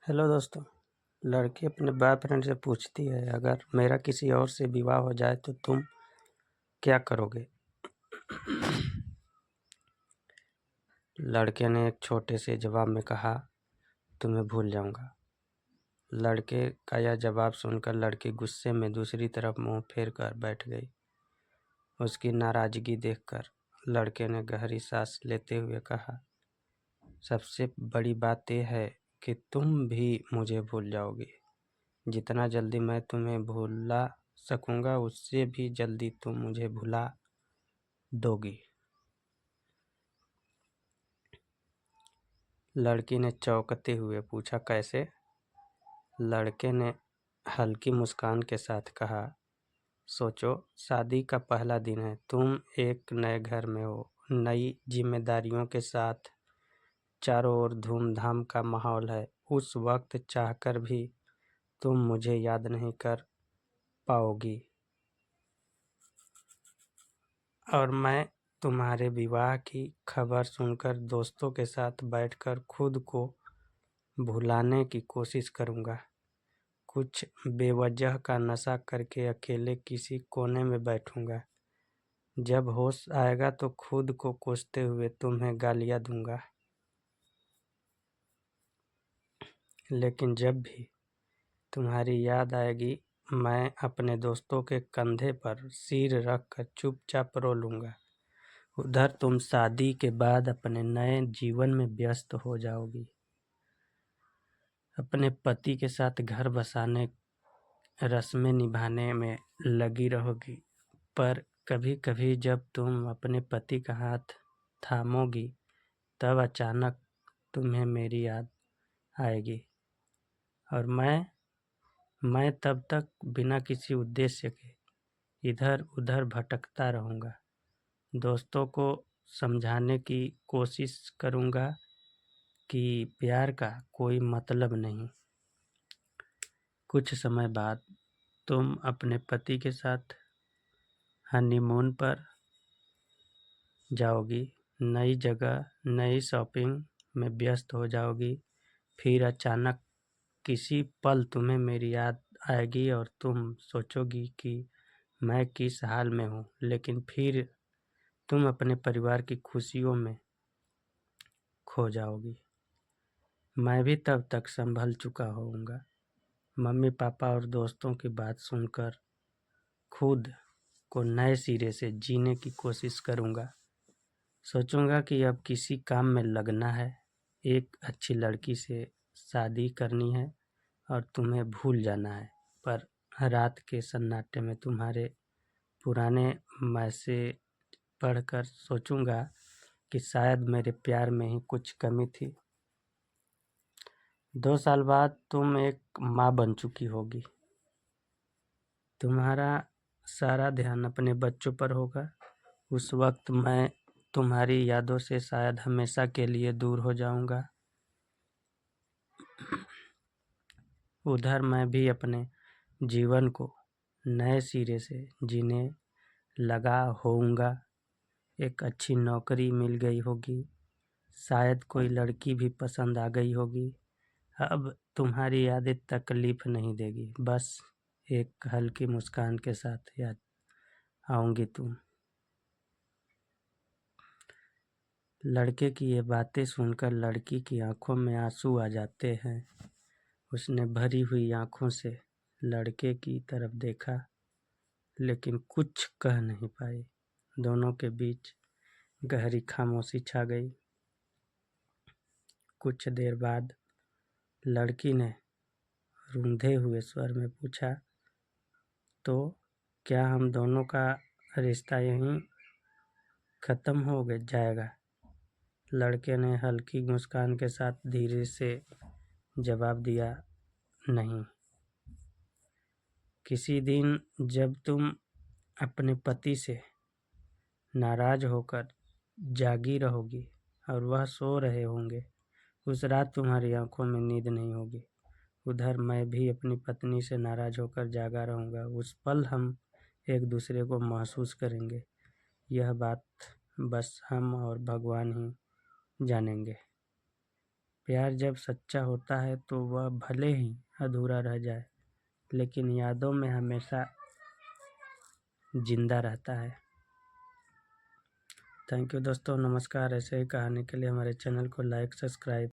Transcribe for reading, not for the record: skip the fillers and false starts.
Hello दोस्तों। लड़की अपने बॉयफ्रेंड से पूछती है, अगर मेरा किसी और से विवाह हो जाए तो तुम क्या करोगे? लड़के ने एक छोटे से जवाब में कहा, तुम्हें भूल जाऊंगा। लड़के का यह जवाब सुनकर लड़की गुस्से में दूसरी तरफ मुंह फेर कर बैठ गई। उसकी नाराजगी देखकर लड़के ने गहरी सांस लेते हुए कहा, सबसे बड़ी बात यह है कि तुम भी मुझे भूल जाओगी। जितना जल्दी मैं तुम्हें भुला सकूंगा उससे भी जल्दी तुम मुझे भुला दोगी। लड़की ने चौंकते हुए पूछा, कैसे? लड़के ने हल्की मुस्कान के साथ कहा, सोचो, शादी का पहला दिन है, तुम एक नए घर में हो, नई जिम्मेदारियों के साथ, चारों ओर धूमधाम का माहौल है। उस वक्त चाहकर भी तुम मुझे याद नहीं कर पाओगी और मैं तुम्हारे विवाह की खबर सुनकर दोस्तों के साथ बैठकर खुद को भुलाने की कोशिश करूंगा। कुछ बेवजह का नशा करके अकेले किसी कोने में बैठूंगा। जब होश आएगा तो खुद को कोसते हुए तुम्हें गालियां दूंगा। लेकिन जब भी तुम्हारी याद आएगी, मैं अपने दोस्तों के कंधे पर सिर रखकर चुपचाप रो लूंगा। उधर तुम शादी के बाद अपने नए जीवन में व्यस्त हो जाओगी, अपने पति के साथ घर बसाने, रस्में निभाने में लगी रहोगी। पर कभी कभी जब तुम अपने पति का हाथ थामोगी, तब अचानक तुम्हें मेरी याद आएगी और मैं तब तक बिना किसी उद्देश्य के इधर उधर भटकता रहूंगा। दोस्तों को समझाने की कोशिश करूंगा कि प्यार का कोई मतलब नहीं। कुछ समय बाद तुम अपने पति के साथ हनीमून पर जाओगी, नई जगह, नई शॉपिंग में व्यस्त हो जाओगी। फिर अचानक किसी पल तुम्हें मेरी याद आएगी और तुम सोचोगी कि मैं किस हाल में हूँ। लेकिन फिर तुम अपने परिवार की खुशियों में खो जाओगी। मैं भी तब तक संभल चुका होऊंगा। मम्मी पापा और दोस्तों की बात सुनकर खुद को नए सिरे से जीने की कोशिश करूंगा। सोचूंगा कि अब किसी काम में लगना है, एक अच्छी लड़की से शादी करनी है और तुम्हें भूल जाना है। पर रात के सन्नाटे में तुम्हारे पुराने मैसेज पढ़कर सोचूंगा कि शायद मेरे प्यार में ही कुछ कमी थी। 2 साल बाद तुम एक माँ बन चुकी होगी। तुम्हारा सारा ध्यान अपने बच्चों पर होगा। उस वक्त मैं तुम्हारी यादों से शायद हमेशा के लिए दूर हो जाऊंगा। उधर मैं भी अपने जीवन को नए सिरे से जीने लगा होऊंगा। एक अच्छी नौकरी मिल गई होगी, शायद कोई लड़की भी पसंद आ गई होगी। अब तुम्हारी यादें तकलीफ नहीं देगी, बस एक हल्की मुस्कान के साथ याद आऊंगी तुम। लड़के की ये बातें सुनकर लड़की की आंखों में आंसू आ जाते हैं। उसने भरी हुई आंखों से लड़के की तरफ देखा, लेकिन कुछ कह नहीं पाई। दोनों के बीच गहरी खामोशी छा गई। कुछ देर बाद लड़की ने रूंधे हुए स्वर में पूछा, तो क्या हम दोनों का रिश्ता यहीं खत्म हो जाएगा? लड़के ने हल्की मुस्कान के साथ धीरे से जवाब दिया, नहीं। किसी दिन जब तुम अपने पति से नाराज होकर जागी रहोगी और वह सो रहे होंगे, उस रात तुम्हारी आंखों में नींद नहीं होगी। उधर मैं भी अपनी पत्नी से नाराज होकर जागा रहूंगा। उस पल हम एक दूसरे को महसूस करेंगे। यह बात बस हम और भगवान ही जानेंगे। प्यार जब सच्चा होता है तो वह भले ही अधूरा रह जाए, लेकिन यादों में हमेशा जिंदा रहता है। थैंक यू दोस्तों, नमस्कार। ऐसे ही कहानी के लिए हमारे चैनल को लाइक, सब्सक्राइब